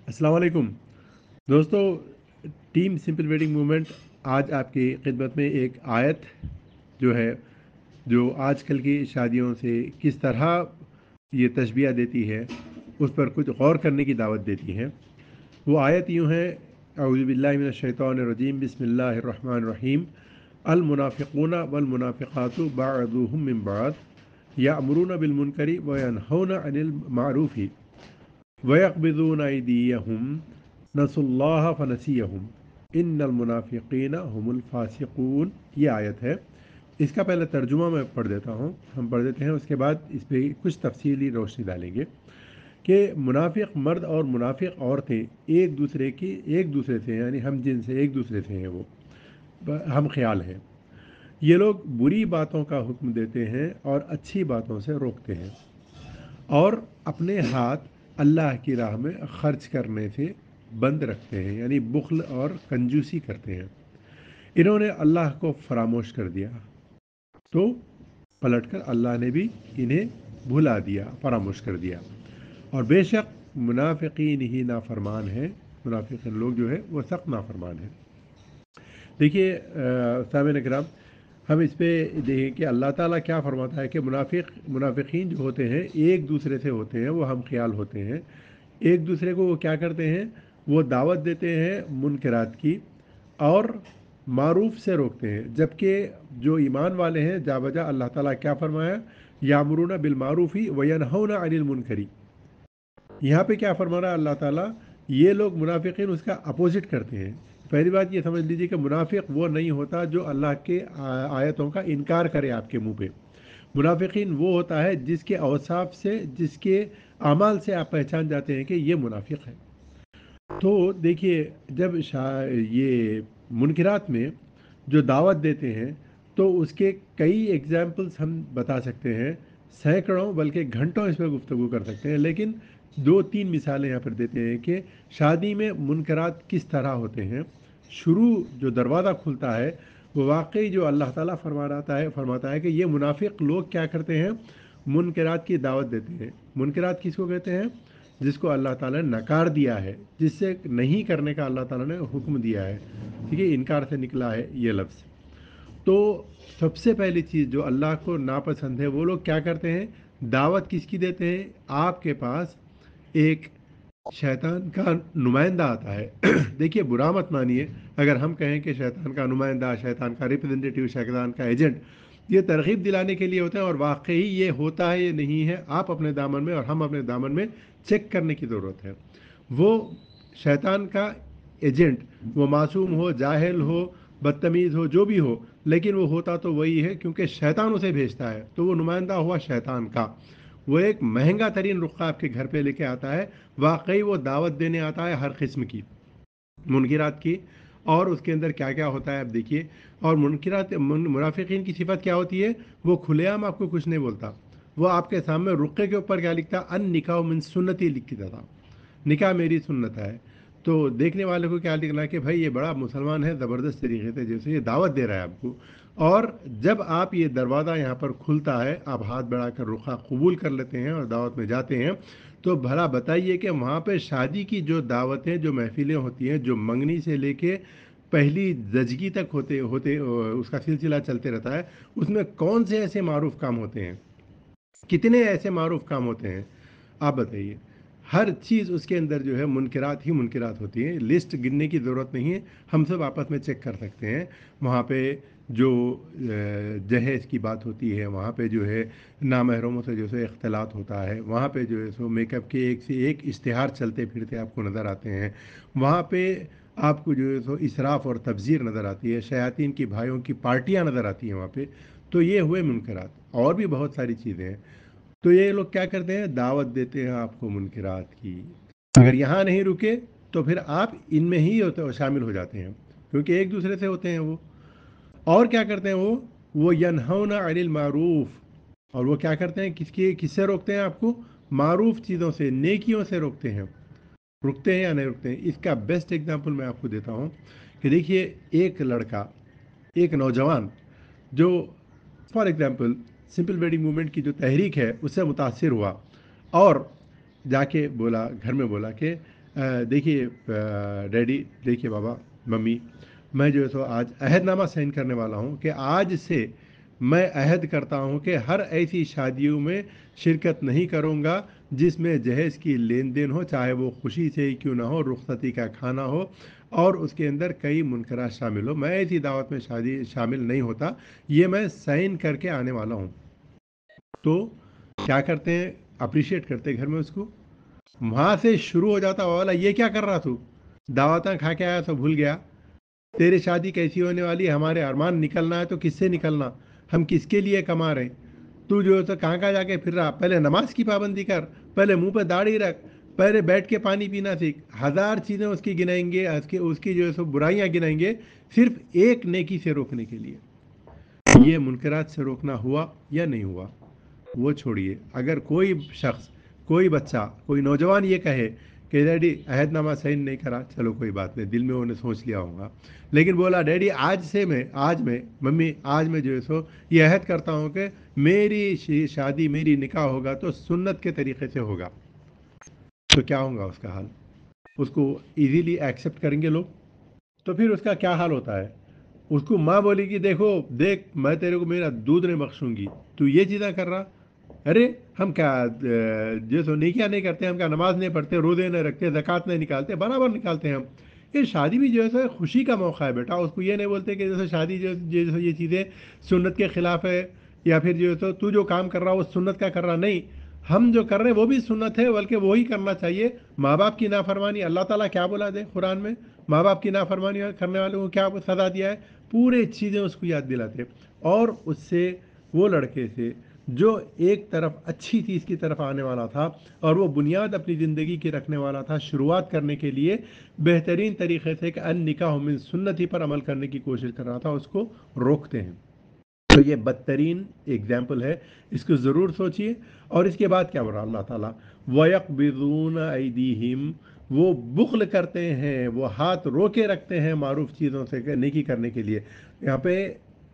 अस्सलाम वालेकुम दोस्तों। टीम सिंपल वेडिंग मूवमेंट आज आपकी खिदमत में एक आयत जो है, जो आजकल की शादियों से किस तरह ये तशबीह देती है, उस पर कुछ गौर करने की दावत देती है। वो आयत यूँ है, अऊज़ु बिल्लाहि मिनश शैतानिर रजीम, बिस्मिल्लाहिर रहमानिर रहीम। अल मुनाफिकूना वल मुनाफिकातु बअदुहुम मिन बअद यामुरूना बिल मुनकरी व यनहौना अनिल मारूफी वयक़बिज़ून अयदीयहुम नसुल्लाह फ़नसियहुम इन्नल मुनाफ़िक़ीन हुमुल फ़ासिक़ून। ये आयत है। इसका पहले तर्जुमा मैं पढ़ देता हूँ, हम पढ़ देते हैं, उसके बाद इस पर कुछ तफसीली रोशनी डालेंगे कि मुनाफिक मर्द और मुनाफिक औरतें एक दूसरे से यानी हम जिनसे एक दूसरे से हैं, वो हम ख्याल हैं। ये लोग बुरी बातों का हुक्म देते हैं और अच्छी बातों से रोकते हैं, और अपने हाथ अल्लाह की राह में खर्च करने से बंद रखते हैं, यानी बुखल और कंजूसी करते हैं। इन्होंने अल्लाह को फरामोश कर दिया, तो पलटकर अल्लाह ने भी इन्हें भुला दिया, फरामोश कर दिया। और बेशक मुनाफिकीन ही नाफरमान हैं, मुनाफिकीन लोग जो है वो सख्त नाफरमान हैं। देखिए सामईन इकराम, हम इस पे देखें कि अल्लाह ताला क्या फरमाता है कि मुनाफिकीन जो होते हैं एक दूसरे से होते हैं, वो हम ख्याल होते हैं। एक दूसरे को वो क्या करते हैं, वो दावत देते हैं मुनकरात की और मारूफ से रोकते हैं। जबकि जो ईमान वाले हैं, जा बजा अल्लाह ताला क्या फरमाया, यामुरूना बिल मारूफी वयनहौना अनिल मुनकरी। यहाँ पे क्या फरमा रहा है अल्लाह ताला, ये लोग मुनाफिकीन उसका अपोजिट करते हैं। पहली बात ये समझ लीजिए कि मुनाफिक वो नहीं होता जो अल्लाह के आयतों का इनकार करे आपके मुंह पे। मुनाफिकीन वो होता है जिसके औसाफ से, जिसके अमाल से आप पहचान जाते हैं कि ये मुनाफिक है। तो देखिए, जब ये मुनकिरात में जो दावत देते हैं, तो उसके कई एग्जाम्पल्स हम बता सकते हैं, सैकड़ों बल्कि घंटों इस पर गुफ्तगू कर सकते हैं, लेकिन दो तीन मिसालें यहाँ पर देते हैं कि शादी में मुनकरात किस तरह होते हैं। शुरू जो दरवाज़ा खुलता है, वो वाकई जो अल्लाह ताला फरमाता है कि ये मुनाफिक लोग क्या करते हैं, मुनकरात की दावत देते हैं। मुनकरात किसको कहते हैं, जिसको अल्लाह ताला ने नकार दिया है, जिससे नहीं करने का अल्लाह ताला ने हुक्म दिया है। ठीक है, इनकार से निकला है ये लफ्ज़। तो सबसे पहली चीज़ जो अल्लाह को नापसंद है, वो लोग क्या करते हैं, दावत किसकी देते हैं, आपके पास एक शैतान का नुमाइंदा आता है। देखिए, बुरा मत मानिए अगर हम कहें कि शैतान का नुमाइंदा, शैतान का रिप्रेजेंटेटिव, शैतान का एजेंट, ये तरगीब दिलाने के लिए होता है, और वाकई ये होता है, ये नहीं है, आप अपने दामन में और हम अपने दामन में चेक करने की ज़रूरत है। वो शैतान का एजेंट, वो मासूम हो, जाहिल हो, बदतमीज़ हो, जो भी हो, लेकिन वो होता तो वही है, क्योंकि शैतान उसे भेजता है, तो वो नुमाइंदा हुआ शैतान का। वो एक महंगा तरीन रुख्खा आपके घर पे लेके आता है। वाकई वो दावत देने आता है हर किस्म की, मुनकिरात की। और उसके अंदर क्या क्या होता है आप देखिए। और मुनाफिकीन की सिफत क्या होती है, वो खुलेआम आपको कुछ नहीं बोलता। वो आपके सामने रुक्के के ऊपर क्या लिखता, अन निकाह मिन सुन्नती लिख के था, निकाह मेरी सुन्नत है। तो देखने वाले को क्या लिखना है कि भाई ये बड़ा मुसलमान है, ज़बरदस्त तरीके से जैसे ये दावत दे रहा है आपको। और जब आप ये दरवाज़ा यहाँ पर खुलता है, आप हाथ बढ़ाकर रुखा कबूल कर लेते हैं और दावत में जाते हैं, तो भला बताइए कि वहाँ पे शादी की जो दावतें, जो महफिलें होती हैं, जो मंगनी से लेके पहली जजगी तक होते होते उसका सिलसिला चलते रहता है, उसमें कौन से ऐसे मारूफ काम होते हैं, कितने ऐसे मारूफ काम होते हैं, आप बताइए। हर चीज़ उसके अंदर जो है मुनकिरात ही मुनकिरात होती है, लिस्ट गिनने की ज़रूरत नहीं है, हम सब आपस में चेक कर सकते हैं। वहाँ पे जो जहेज़ की बात होती है, वहाँ पे जो है नामहरमों से जो है इख्तलात होता है, वहाँ पे जो है सो मेकअप के एक से एक इश्तिहार चलते फिरते आपको नज़र आते हैं। वहाँ पे आपको जो है सो इसराफ़ और तबज़ीर नज़र आती है, शयातीन की भाइयों की पार्टियाँ नज़र आती हैं वहाँ पे। तो ये हुए मुनकरात, और भी बहुत सारी चीज़ें हैं। तो ये लोग क्या करते हैं, दावत देते हैं आपको मुनकिरात की। अगर यहाँ नहीं रुके, तो फिर आप इनमें ही शामिल हो जाते हैं, क्योंकि एक दूसरे से होते हैं वो। और क्या करते हैं वो यनहौना अनिल मारूफ। और वो क्या करते हैं, किससे रोकते हैं आपको, मारूफ चीज़ों से, नेकियों से रोकते हैं। रुकते हैं या नहीं रुकते हैं, इसका बेस्ट एग्जांपल मैं आपको देता हूँ कि देखिए, एक लड़का, एक नौजवान जो for example simple wedding movement की जो तहरीक है उससे मुतासिर हुआ, और जाके बोला, घर में बोला कि देखिए डैडी, देखिए बाबा, मम्मी, मैं जो है सो आज अहदनामा साइन करने वाला हूँ कि आज से मैं अहद करता हूँ कि हर ऐसी शादियों में शिरकत नहीं करूँगा जिसमें जहेज़ की लेन देन हो, चाहे वो खुशी से ही क्यों ना हो, रुखसती का खाना हो और उसके अंदर कई मुनकरात शामिल हो। मैं ऐसी दावत में शादी शामिल नहीं होता। ये मैं साइन करके आने वाला हूँ। तो क्या करते हैं, अप्रिशिएट करते हैं घर में उसको। वहाँ से शुरू हो जाता वाला, ये क्या कर रहा तू, दावतें खा के आया तो भूल गया, तेरी शादी कैसी होने वाली है, हमारे अरमान निकलना है तो किससे निकलना, हम किसके लिए कमा रहे हैं, तू जो है तो कहाँ कहाँ जाके फिर रहा, पहले नमाज की पाबंदी कर, पहले मुंह पे दाढ़ी रख, पहले बैठ के पानी पीना सीख। हजार चीज़ें उसकी गिनाएंगे, उसकी उसकी जो है सो बुराइयाँ गिनाएंगे, सिर्फ एक नेकी से रोकने के लिए। ये मुनकरात से रोकना हुआ या नहीं हुआ वो छोड़िए। अगर कोई शख्स, कोई बच्चा, कोई नौजवान ये कहे कि डैडी अहदनामा साइन नहीं करा, चलो कोई बात नहीं, दिल में उन्होंने सोच लिया होगा, लेकिन बोला डैडी आज मैं मम्मी आज मैं जो है सो ये अहद करता हूँ कि मेरी शादी, मेरी निकाह होगा तो सुन्नत के तरीके से होगा, तो क्या होगा उसका हाल? उसको इजीली एक्सेप्ट करेंगे लोग? तो फिर उसका क्या हाल होता है? उसको माँ बोलेगी देखो देख, मैं तेरे को मेरा दूध नहीं बख्शूंगी, तू ये चीज़ें कर रहा। अरे हम क्या जो सो नेकियां नहीं करते, हम क्या नमाज नहीं पढ़ते, रोज़े नहीं रखते, ज़कात नहीं निकालते, बराबर निकालते हैं हम। ये शादी भी जो है सो खुशी का मौका है बेटा। उसको ये नहीं बोलते कि जैसे शादी जैसे ये चीज़ें सुन्नत के ख़िलाफ़ है, या फिर जो है सो तू जो काम कर रहा है वो सुन्नत का कर रहा नहीं। हम जो कर रहे हैं वो भी सुन्नत है, बल्कि वही करना चाहिए। माँ बाप की नाफरमानी, अल्लाह ताला क्या बोला दे कुरान में, माँ बाप की नाफरमानी करने वालों को क्या सज़ा दिया है, पूरे चीज़ें उसको याद दिलाते। और उससे, वो लड़के से जो एक तरफ अच्छी चीज़ की तरफ आने वाला था और वो बुनियाद अपनी ज़िंदगी की रखने वाला था, शुरुआत करने के लिए बेहतरीन तरीके से कि अन निकाह मिन सुन्नती पर अमल करने की कोशिश कर रहा था, उसको रोकते हैं। तो ये बदतरीन एग्जाम्पल है, इसको ज़रूर सोचिए। और इसके बाद क्या बोल रहा अल्लाह ताला, वयक़बिज़ून ऐदीहिम, वो बुख्ल करते हैं, वो हाथ रोके रखते हैं मारूफ चीज़ों से नेकी करने के लिए। यहाँ पे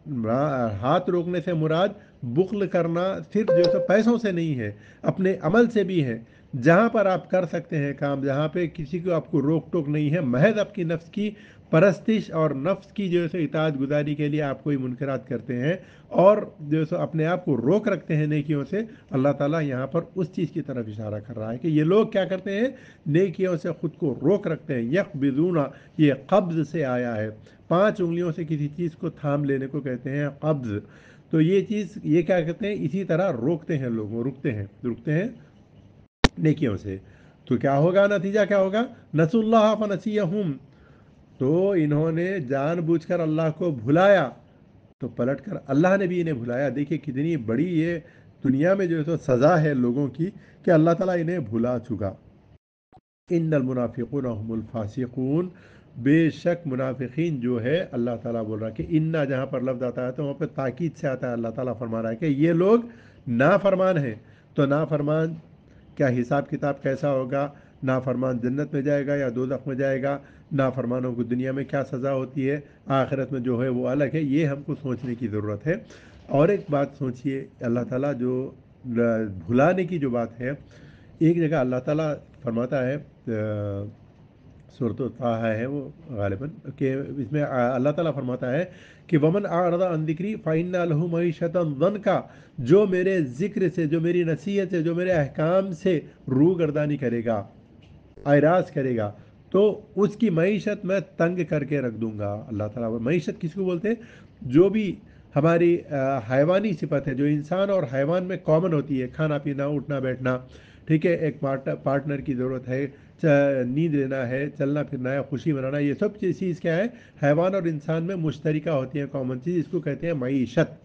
हाथ रोकने से मुराद बुख्ल करना सिर्फ जो है पैसों से नहीं है, अपने अमल से भी है। जहाँ पर आप कर सकते हैं काम, जहाँ पे किसी को आपको रोक टोक नहीं है, महज आपकी नफ्स की परस्तिश और नफ्स की जो है सो इताअत गुजारी के लिए आप कोई मुनकरात करते हैं और जो है सो अपने आप को रोक रखते हैं नेकियों से, अल्लाह ताला यहाँ पर उस चीज़ की तरफ इशारा कर रहा है कि ये लोग क्या करते हैं, नेकियों से ख़ुद को रोक रखते हैं। यक़बिज़ूना, ये कब्ज़ से आया है, 5 उंगलियों से किसी चीज़ को थाम लेने को कहते हैं कब्ज़। तो ये चीज़, ये क्या कहते हैं, इसी तरह रोकते हैं लोगों, रुकते हैं नेकियों से। तो क्या होगा, नतीजा क्या होगा, नसुल्लाह फनसियहुम, तो इन्होंने जानबूझकर अल्लाह को भुलाया, तो पलटकर अल्लाह ने भी इन्हें भुलाया। देखिए कितनी बड़ी ये दुनिया में जो है तो सज़ा है लोगों की कि अल्लाह ताला इन्हें भुला चुका। इन्नल मुनाफिकून हुमुल फासिकून, बेशक मुनाफिकीन जो है, अल्लाह ताला बोल रहा है कि इन्ना जहाँ पर लफ्ज़ आता है तो वहाँ पर ताकीद से आता है, अल्लाह ताला फरमा रहा है कि ये लोग नाफरमान हैं। तो नाफरमान क्या हिसाब किताब कैसा होगा, नाफरमान जन्नत में जाएगा या दोज़ख में जाएगा, नाफरमानों को दुनिया में क्या सज़ा होती है, आखिरत में जो है वो अलग है, ये हमको सोचने की ज़रूरत है। और एक बात सोचिए, अल्लाह ताला जो भुलाने की जो बात है, एक जगह अल्लाह ताला फरमाता है, सूरत ताहा है वो गालिबन, कि इसमें अल्लाह ताला फरमाता है कि वमन आरदा अन ज़िक्री फ़इन्ना लहू मईशतन दनका, जो मेरे ज़िक्र से, जो मेरी नसीहत से, जो मेरे अहकाम से रूगर्दानी करेगा, एराज़ करेगा, तो उसकी मईशत मैं तंग करके रख दूंगा। अल्लाह ताला, मईशत किसको बोलते हैं, जो भी हमारी हैवानी सिफत है, जो इंसान और हैवान में कॉमन होती है, खाना पीना, उठना बैठना, ठीक है, एक पार्टनर की ज़रूरत है, नींद लेना है, चलना फिरना है, खुशी मनाना, ये सब चीज़ क्या है, हैवान और इंसान में मुश्तरिका होती है, कॉमन चीज़, इसको कहते हैं मईशत,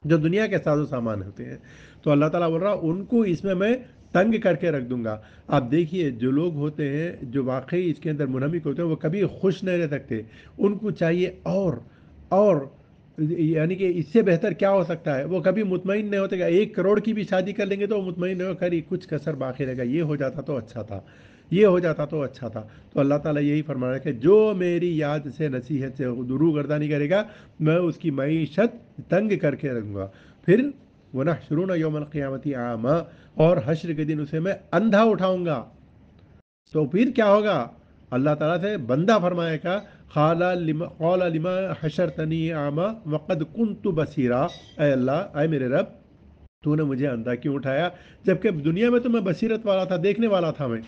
जो दुनिया के साजो सामान होते हैं। तो अल्लाह ताला बोल रहा उनको इसमें मैं तंग करके रख दूंगा। आप देखिए जो लोग होते हैं, जो वाकई इसके अंदर मुनहमिक होते हैं, वो कभी खुश नहीं रह सकते, उनको चाहिए और यानी कि इससे बेहतर क्या हो सकता है, वो कभी मुतमईन नहीं होते। 1 करोड़ की भी शादी कर लेंगे तो वो मुतमईन नहीं हो, खरी कुछ कसर बाकी रहेगा, ये हो जाता तो अच्छा था, ये हो जाता तो अच्छा था। तो अल्लाह ताला यही फरमा रहा है कि जो मेरी याद से, नसीहत से रूगर्दानी करेगा, मैं उसकी मईशत तंग करके रखूँगा। फिर वो नहशुरुन यौमल क़ियामति आमा, और हश्र के दिन उसे मैं अंधा उठाऊंगा। تو پھر کیا ہوگا؟ اللہ تعالیٰ سے بندہ فرمائے گا قال لما حشرتنی اعما وقد کنت بصیرا، اے اللہ، اے میرے رب، تو نے مجھے اندھا کیوں اٹھایا جبکہ دنیا میں تو میں بصیرت والا تھا، دیکھنے والا تھا میں؟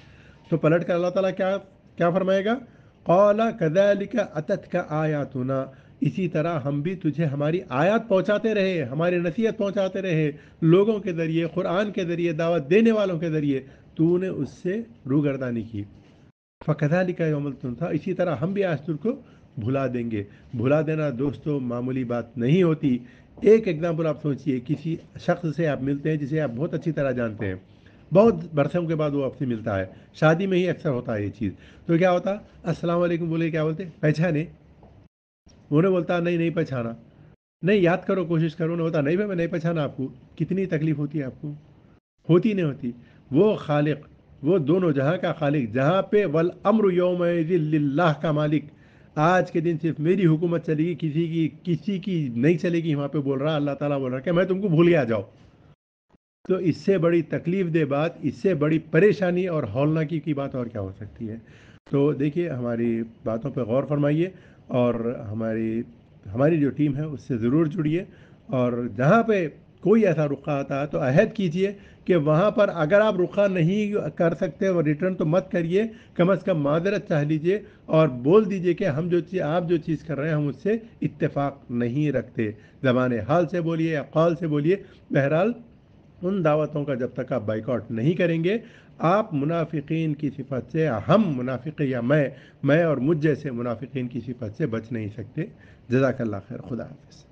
تو پلٹ کر اللہ تعالیٰ کیا کیا فرمائے گا؟ قال کذالک اتتک آیاتنا، اسی طرح ہم بھی تجھے ہماری آیات پہنچاتے رہے، ہماری نصیحت پہنچاتے رہے، لوگوں کے ذریعے، قرآن کے ذریعے، دعوت دینے والوں کے ذریعے، تو نے اس سے روگردانی کی۔ فَكَذَلِكَ يَوْمَ الْتُنْسَى، اسی طرح ہم بھی آج تجھ کو بھلا دیں گے۔ بھلا دینا دوستو معمولی بات نہیں ہوتی۔ ایک ایگزامپل آپ سوچئے، کسی شخص سے آپ ملتے ہیں جسے آپ بہت اچھی طرح جانتے ہیں، بہت برسوں کے بعد وہ آپ سے ملتا ہے، شادی میں ہی اکثر ہوتا ہے یہ چیز، تو کیا ہوتا؟ السلام علیکم بولے، کیا بولتے؟ پہچانے؟ انہیں بولتا نہیں نہیں پہچانا، نہیں یاد کرو، کوشش کرو، انہیں ہوتا نہیں بھائی میں نہیں پہچانا آپ کو۔ کتنی تکلیف ہوتی ہے آپ کو؟ ہوتی نہیں ہوتی؟ وہ خالق، وہ دونوں جہاں کا خالق، جہاں پہ والامر یومئذ للہ کا مالک، آج کے دن صرف میری حکومت چلے گی، کسی کی نہیں چلے گی، وہاں پہ بول رہا اللہ تعالیٰ، بول رہا کہ میں تم کو بھول گیا جاؤ۔ تو اس سے بڑی تکلیف دہ بات، اس سے بڑی پریشانی اور ہولناکی کی بات اور کیا ہو سکتی ہے؟ تو دیکھیے، ہماری باتوں پہ غور فرمائیے، اور ہماری جو ٹیم ہے اس سے ضرور جڑیے، اور جہاں پہ کوئی ایسا رخہ آتا ہے تو عہد کیجئے کہ وہاں پر اگر آپ رخہ نہیں کر سکتے اور ریٹرن تو مت کریے، کم از کم معذرت چاہ لیجئے اور بول دیجئے کہ آپ جو چیز کر رہے ہیں ہم اس سے اتفاق نہیں رکھتے، زبان حال سے بولیے یا قول سے بولیے، بہرحال ان دعوتوں کا جب تک آپ بائیکاٹ نہیں کریں گے، آپ منافقین کی صفت سے، ہم منافق یا میں اور مجھ جیسے منافقین کی صفت سے بچ نہیں سکتے۔ جزاک اللہ خیر، خدا حافظ۔